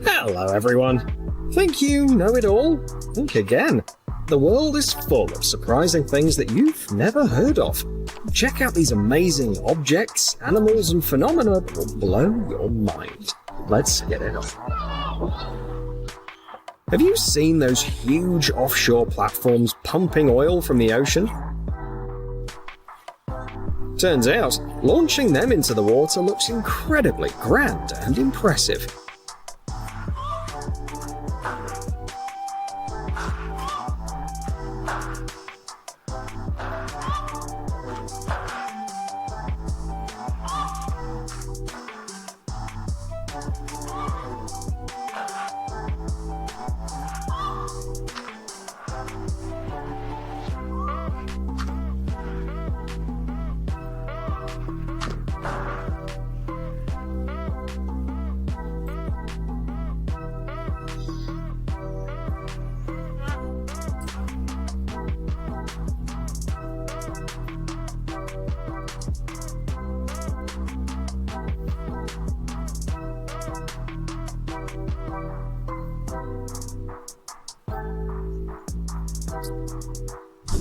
Hello everyone. Think you know it all? Think again. The world is full of surprising things that you've never heard of. Check out these amazing objects, animals, and phenomena that will blow your mind. Let's get it on. Have you seen those huge offshore platforms pumping oil from the ocean? Turns out, launching them into the water looks incredibly grand and impressive.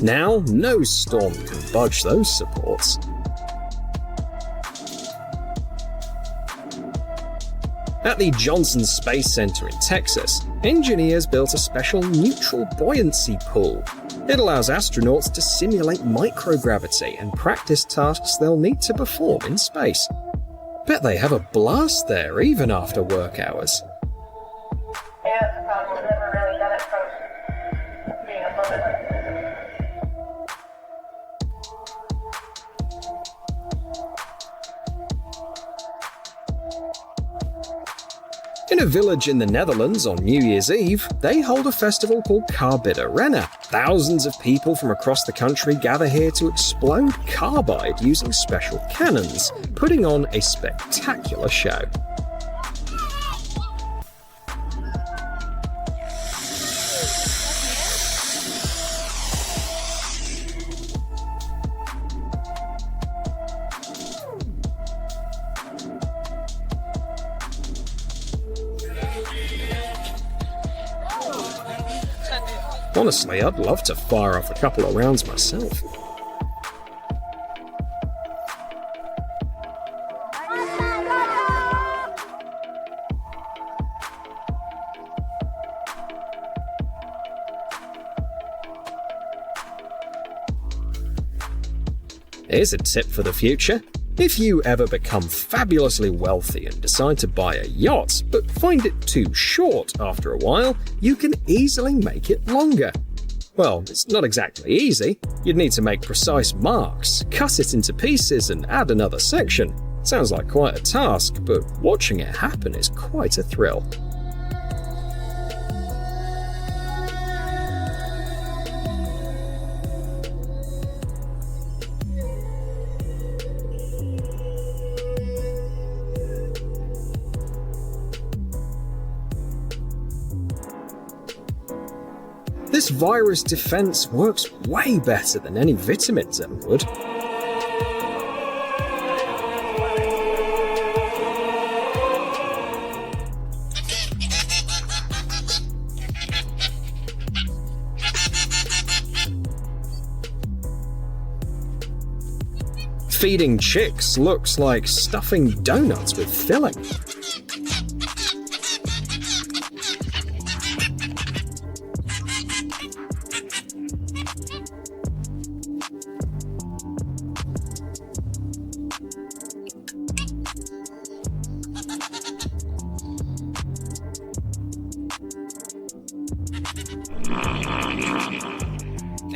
Now, no storm can budge those supports. At the Johnson Space Center in Texas, engineers built a special neutral buoyancy pool. It allows astronauts to simulate microgravity and practice tasks they'll need to perform in space. Bet they have a blast there even after work hours. Yeah, that's the problem. We've never really done it from being above it. In a village in the Netherlands on New Year's Eve, they hold a festival called Carbide-Rennen. Thousands of people from across the country gather here to explode carbide using special cannons, putting on a spectacular show. Honestly, I'd love to fire off a couple of rounds myself. Here's a tip for the future. If you ever become fabulously wealthy and decide to buy a yacht, but find it too short after a while, you can easily make it longer. Well, it's not exactly easy. You'd need to make precise marks, cut it into pieces, and add another section. Sounds like quite a task, but watching it happen is quite a thrill. This virus defense works way better than any vitamins ever would. Feeding chicks looks like stuffing donuts with filling.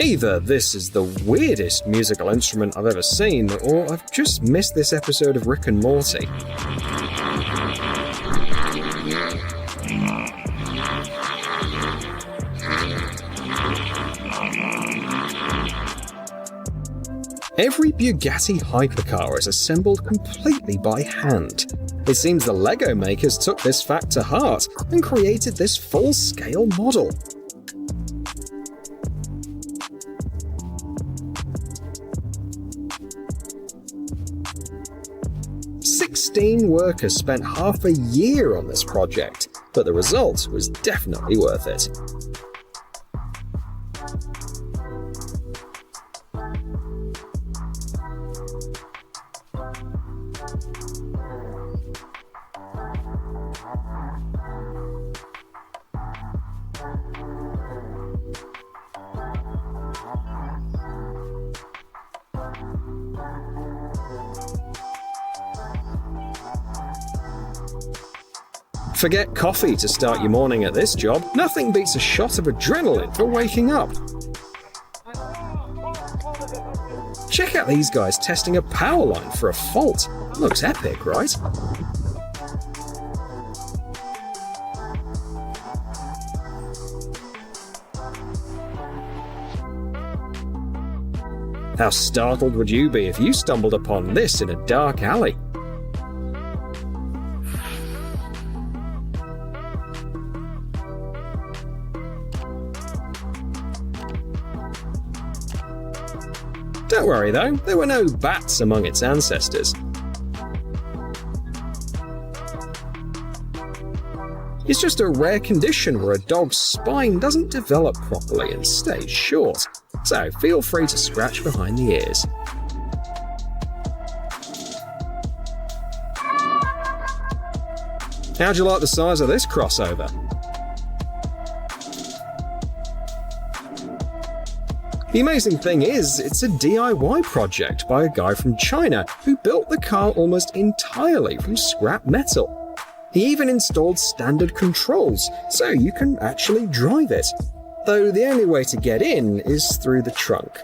Either this is the weirdest musical instrument I've ever seen, or I've just missed this episode of Rick and Morty. Every Bugatti hypercar is assembled completely by hand. It seems the Lego makers took this fact to heart and created this full-scale model. 16 workers spent half a year on this project, but the result was definitely worth it. Forget coffee to start your morning at this job. Nothing beats a shot of adrenaline for waking up. Check out these guys testing a power line for a fault. Looks epic, right? How startled would you be if you stumbled upon this in a dark alley? Don't worry though, there were no bats among its ancestors. It's just a rare condition where a dog's spine doesn't develop properly and stays short, so feel free to scratch behind the ears. How'd you like the size of this crossover? The amazing thing is, it's a DIY project by a guy from China who built the car almost entirely from scrap metal. He even installed standard controls, so you can actually drive it. Though the only way to get in is through the trunk.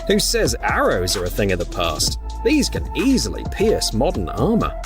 Who says arrows are a thing of the past? These can easily pierce modern armor.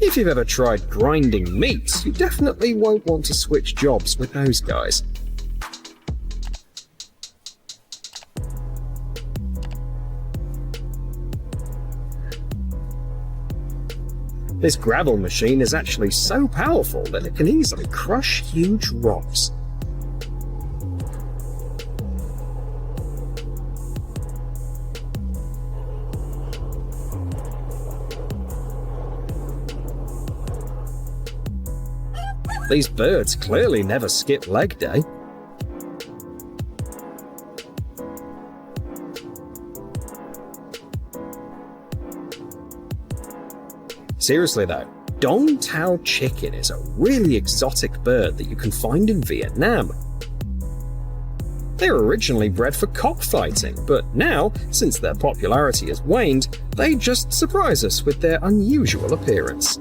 If you've ever tried grinding meat, you definitely won't want to switch jobs with those guys. This gravel machine is actually so powerful that it can easily crush huge rocks. These birds clearly never skip leg day. Seriously though, Dong Tao chicken is a really exotic bird that you can find in Vietnam. They were originally bred for cockfighting, but now, since their popularity has waned, they just surprise us with their unusual appearance.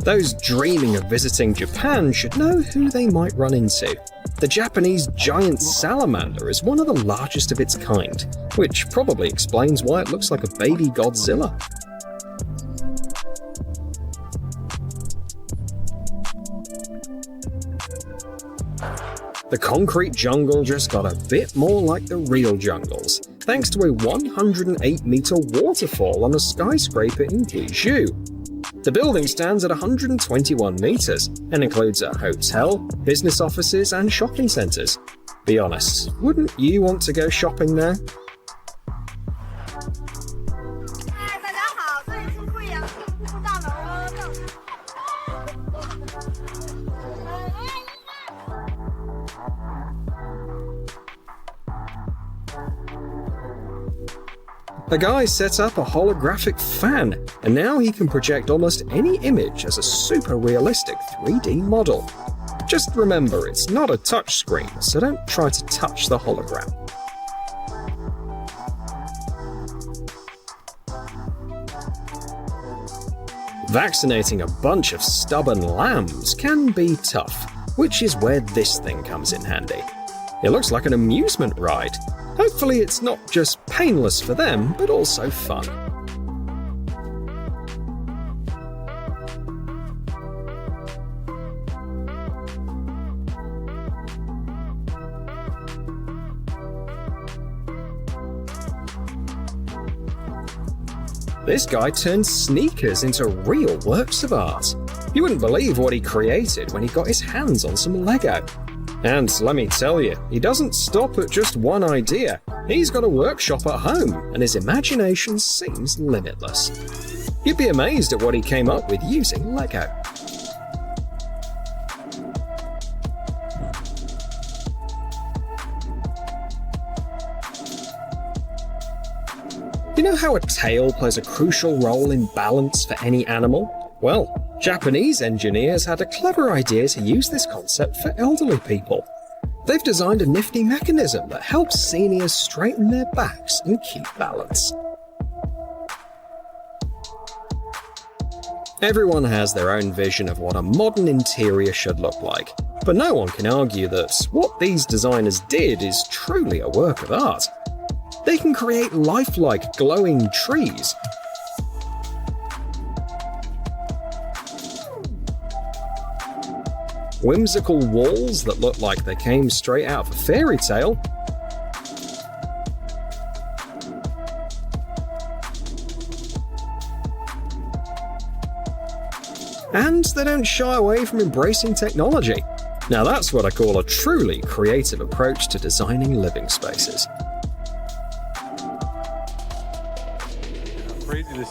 Those dreaming of visiting Japan should know who they might run into. The Japanese giant salamander is one of the largest of its kind, which probably explains why it looks like a baby Godzilla. The concrete jungle just got a bit more like the real jungles, thanks to a 108-meter waterfall on a skyscraper in Guizhou. The building stands at 121 meters and includes a hotel, business offices, and shopping centers. Be honest, wouldn't you want to go shopping there? A guy set up a holographic fan, and now he can project almost any image as a super realistic 3D model. Just remember, it's not a touchscreen, so don't try to touch the hologram. Vaccinating a bunch of stubborn lambs can be tough, which is where this thing comes in handy. It looks like an amusement ride. Hopefully it's not just painless for them, but also fun. This guy turned sneakers into real works of art. You wouldn't believe what he created when he got his hands on some Lego. And let me tell you, he doesn't stop at just one idea. He's got a workshop at home, and his imagination seems limitless. You'd be amazed at what he came up with using Lego. You know how a tail plays a crucial role in balance for any animal? Well, Japanese engineers had a clever idea to use this concept for elderly people. They've designed a nifty mechanism that helps seniors straighten their backs and keep balance. Everyone has their own vision of what a modern interior should look like, but no one can argue that what these designers did is truly a work of art. They can create lifelike, glowing trees, whimsical walls that look like they came straight out of a fairy tale, and they don't shy away from embracing technology. Now that's what I call a truly creative approach to designing living spaces.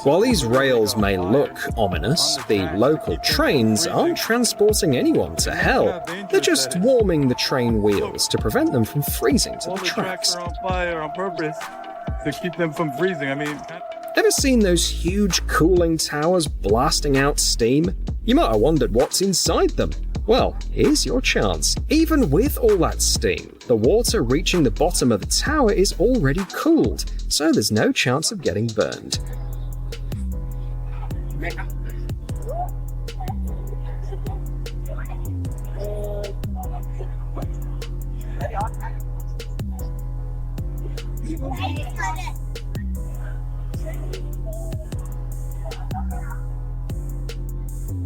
While these rails may look ominous, the local trains aren't transporting anyone to hell. They're just warming the train wheels to prevent them from freezing to the tracks. Are on fire on purpose to keep them from freezing. Ever seen those huge cooling towers blasting out steam? You might have wondered what's inside them. Well, here's your chance. Even with all that steam, the water reaching the bottom of the tower is already cooled, so there's no chance of getting burned.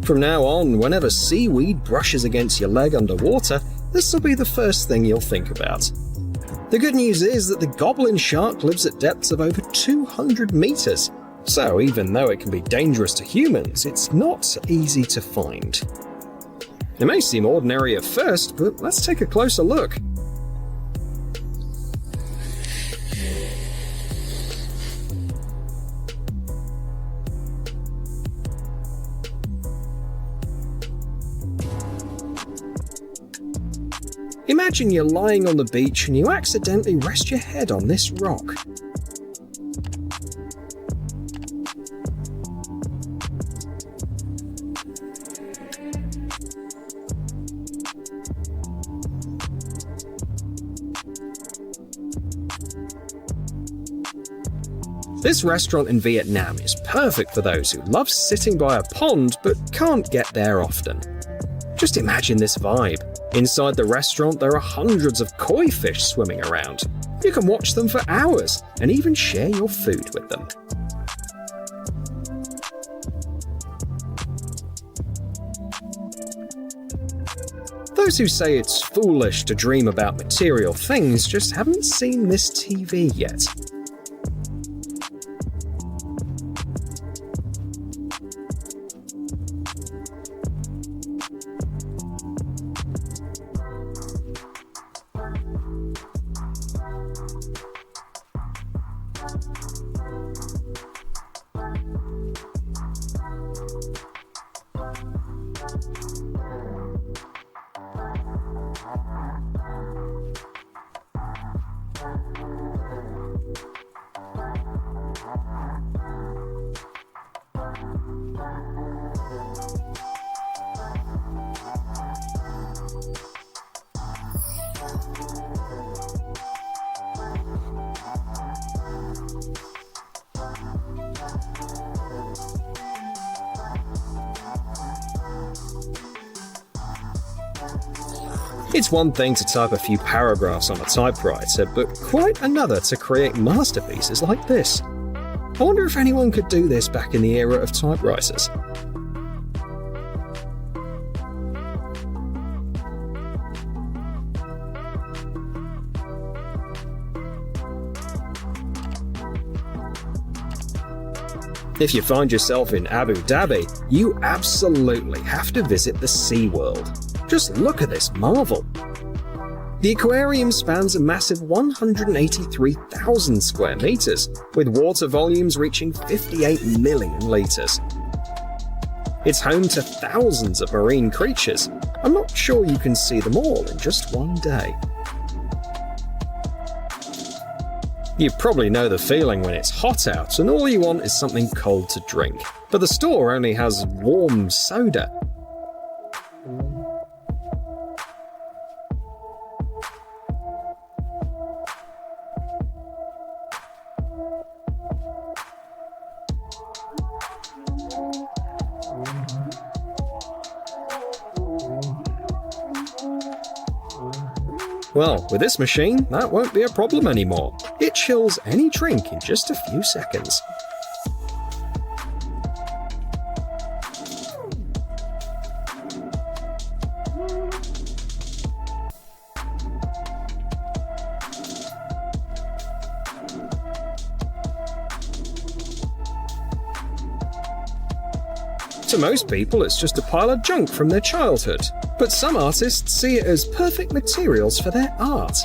From now on, whenever seaweed brushes against your leg underwater, this will be the first thing you'll think about. The good news is that the goblin shark lives at depths of over 200 meters, so even though it can be dangerous to humans, it's not easy to find. It may seem ordinary at first, but let's take a closer look. Imagine you're lying on the beach and you accidentally rest your head on this rock. This restaurant in Vietnam is perfect for those who love sitting by a pond but can't get there often. Just imagine this vibe. Inside the restaurant, there are hundreds of koi fish swimming around. You can watch them for hours and even share your food with them. Those who say it's foolish to dream about material things just haven't seen this TV yet. It's one thing to type a few paragraphs on a typewriter, but quite another to create masterpieces like this. I wonder if anyone could do this back in the era of typewriters. If you find yourself in Abu Dhabi, you absolutely have to visit the SeaWorld. Just look at this marvel. The aquarium spans a massive 183,000 square meters, with water volumes reaching 58 million liters. It's home to thousands of marine creatures. I'm not sure you can see them all in just one day. You probably know the feeling when it's hot out and all you want is something cold to drink, but the store only has warm soda. Well, with this machine, that won't be a problem anymore. It chills any drink in just a few seconds. To most people, it's just a pile of junk from their childhood, but some artists see it as perfect materials for their art.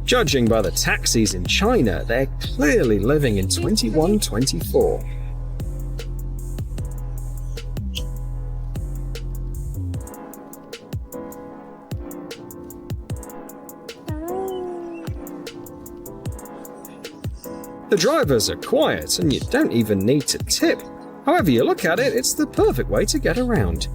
Judging by the taxis in China, they're clearly living in 2124. The drivers are quiet and you don't even need to tip. However you look at it, it's the perfect way to get around.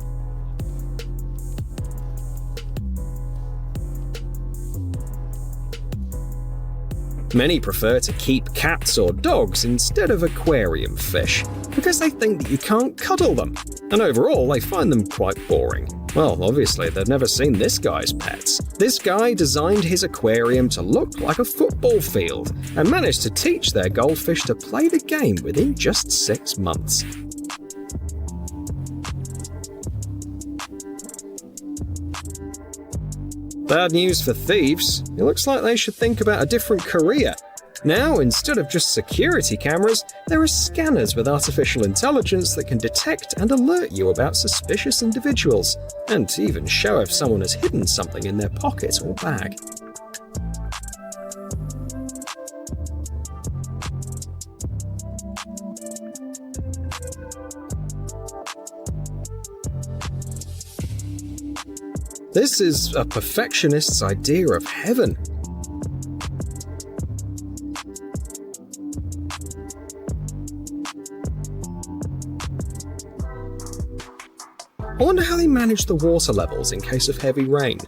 Many prefer to keep cats or dogs instead of aquarium fish, because they think that you can't cuddle them, and overall they find them quite boring. Well, obviously they've never seen this guy's pets. This guy designed his aquarium to look like a football field, and managed to teach their goldfish to play the game within just 6 months. Bad news for thieves. It looks like they should think about a different career. Now, instead of just security cameras, there are scanners with artificial intelligence that can detect and alert you about suspicious individuals, and even show if someone has hidden something in their pocket or bag. This is a perfectionist's idea of heaven. I wonder how they manage the water levels in case of heavy rain.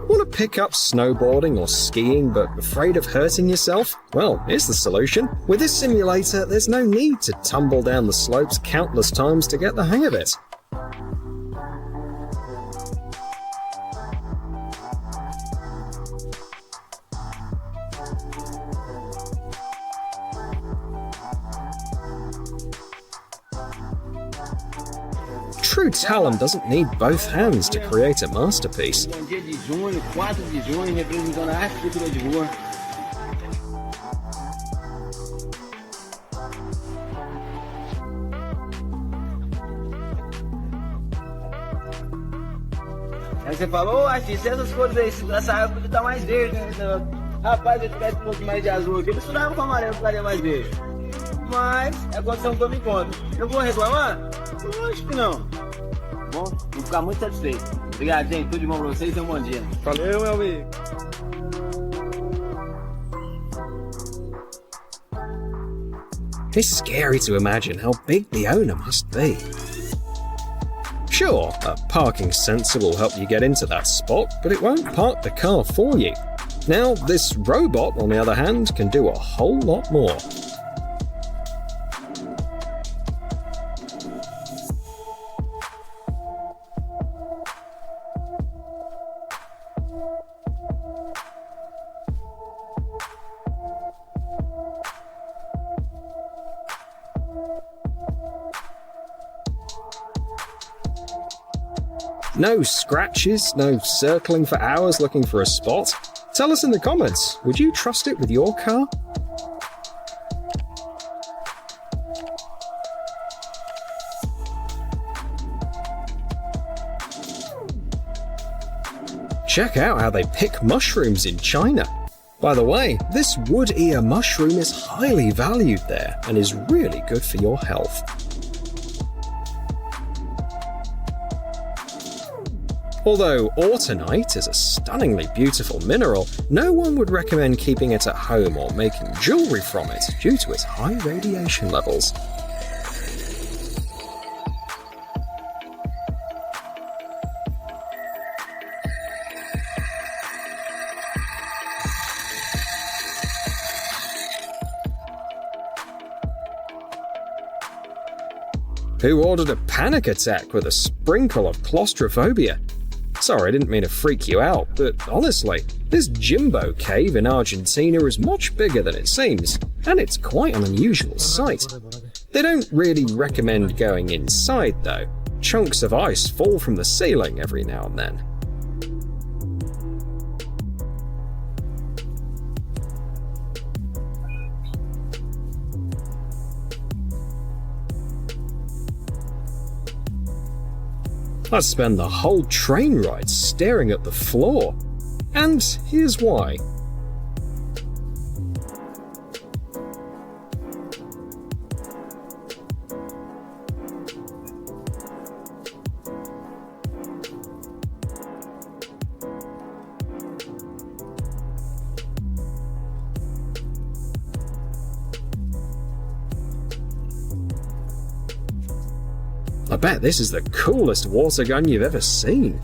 Want to pick up snowboarding or skiing but afraid of hurting yourself? Well, here's the solution. With this simulator, there's no need to tumble down the slopes countless times to get the hang of it. True talent doesn't need both hands to create a masterpiece. Dia de junho, 4 de junho, representando a arte e cultura de rua. Aí você fala, ô, artista, essas cores aí, essa água podia estar mais verde, né? Rapaz, se eu tivesse um pouco mais de azul aqui, eu misturava com amarelo, ficaria mais verde. Mas é a condição que eu me encontro. Eu vou reclamar? Eu acho que não. Bom, vou ficar muito satisfeito. Obrigado, gente. Tudo de bom pra vocês e um bom dia. Valeu, meu amigo. It's scary to imagine how big the owner must be. Sure, a parking sensor will help you get into that spot, but it won't park the car for you. Now, this robot, on the other hand, can do a whole lot more. No scratches, no circling for hours looking for a spot? Tell us in the comments, would you trust it with your car? Check out how they pick mushrooms in China. By the way, this wood ear mushroom is highly valued there and is really good for your health. Although autunite is a stunningly beautiful mineral, no one would recommend keeping it at home or making jewellery from it due to its high radiation levels. Who ordered a panic attack with a sprinkle of claustrophobia? Sorry, I didn't mean to freak you out, but honestly, this Jimbo cave in Argentina is much bigger than it seems, and it's quite an unusual sight. They don't really recommend going inside though. Chunks of ice fall from the ceiling every now and then. I'd spend the whole train ride staring at the floor. And here's why. I bet this is the coolest water gun you've ever seen.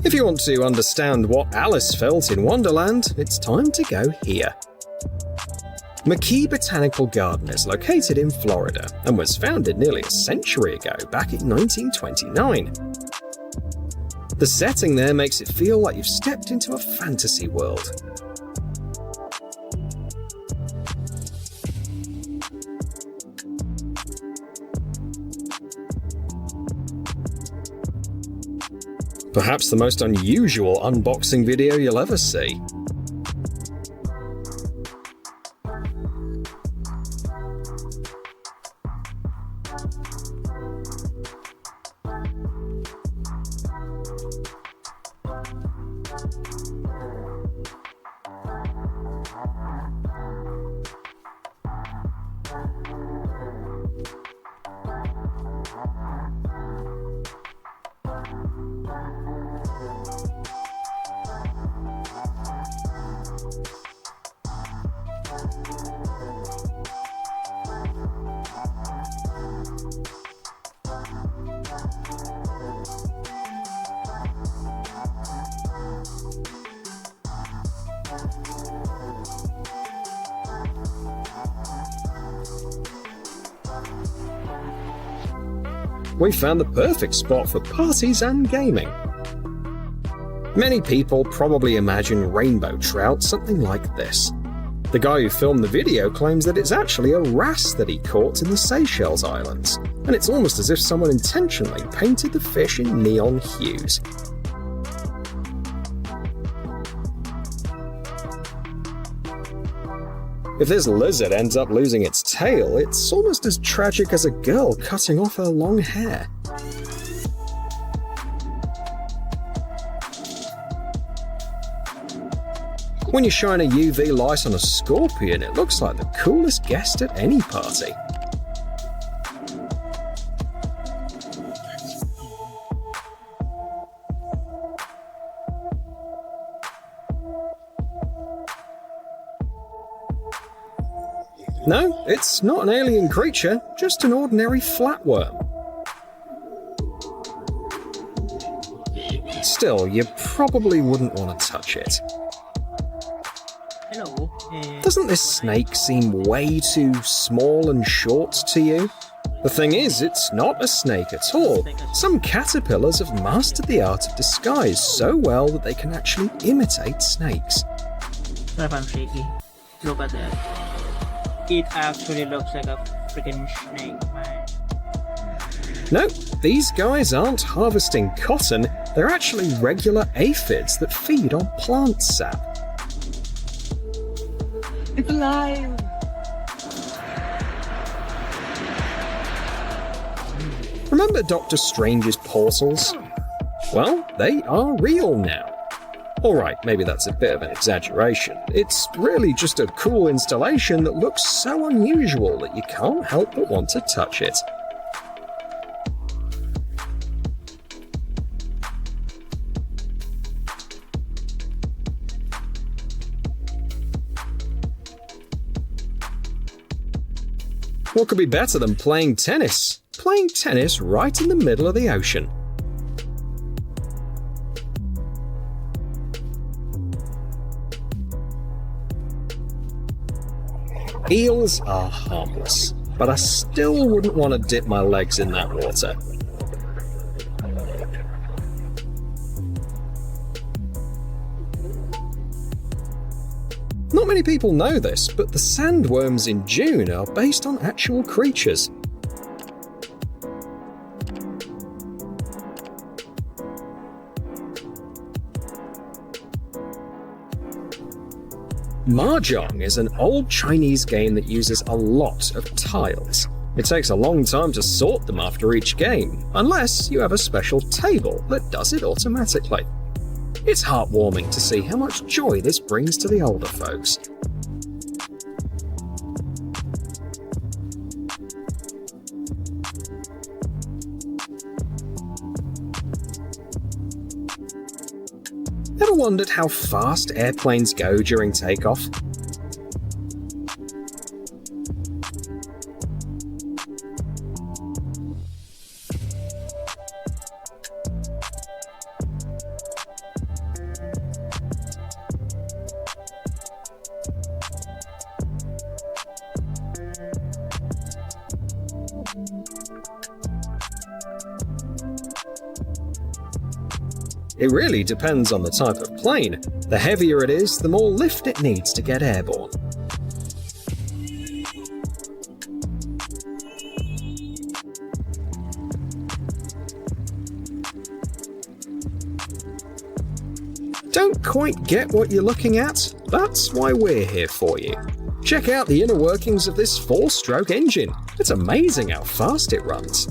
If you want to understand what Alice felt in Wonderland, it's time to go here. McKee Botanical Garden is located in Florida and was founded nearly a century ago, back in 1929. The setting there makes it feel like you've stepped into a fantasy world. Perhaps the most unusual unboxing video you'll ever see. We found the perfect spot for parties and gaming. Many people probably imagine rainbow trout something like this. The guy who filmed the video claims that it's actually a wrasse that he caught in the Seychelles Islands, and it's almost as if someone intentionally painted the fish in neon hues. If this lizard ends up losing its tail, it's almost as tragic as a girl cutting off her long hair. When you shine a UV light on a scorpion, it looks like the coolest guest at any party. No, it's not an alien creature, just an ordinary flatworm. Still, you probably wouldn't want to touch it. Hello. Doesn't this snake seem way too small and short to you? The thing is, it's not a snake at all. Some caterpillars have mastered the art of disguise so well that they can actually imitate snakes. What if I'm shaky? Look at that. It actually looks like a freaking snake, man. No, these guys aren't harvesting cotton, they're actually regular aphids that feed on plant sap. It's alive! Remember Doctor Strange's portals? Well, they are real now. Alright, maybe that's a bit of an exaggeration. It's really just a cool installation that looks so unusual that you can't help but want to touch it. What could be better than playing tennis? Playing tennis right in the middle of the ocean. Eels are harmless, but I still wouldn't want to dip my legs in that water. Not many people know this, but the sandworms in June are based on actual creatures. Mahjong is an old Chinese game that uses a lot of tiles. It takes a long time to sort them after each game, unless you have a special table that does it automatically. It's heartwarming to see how much joy this brings to the older folks. Ever wondered how fast airplanes go during takeoff? It really depends on the type of plane. The heavier it is, the more lift it needs to get airborne. Don't quite get what you're looking at? That's why we're here for you. Check out the inner workings of this 4-stroke engine. It's amazing how fast it runs.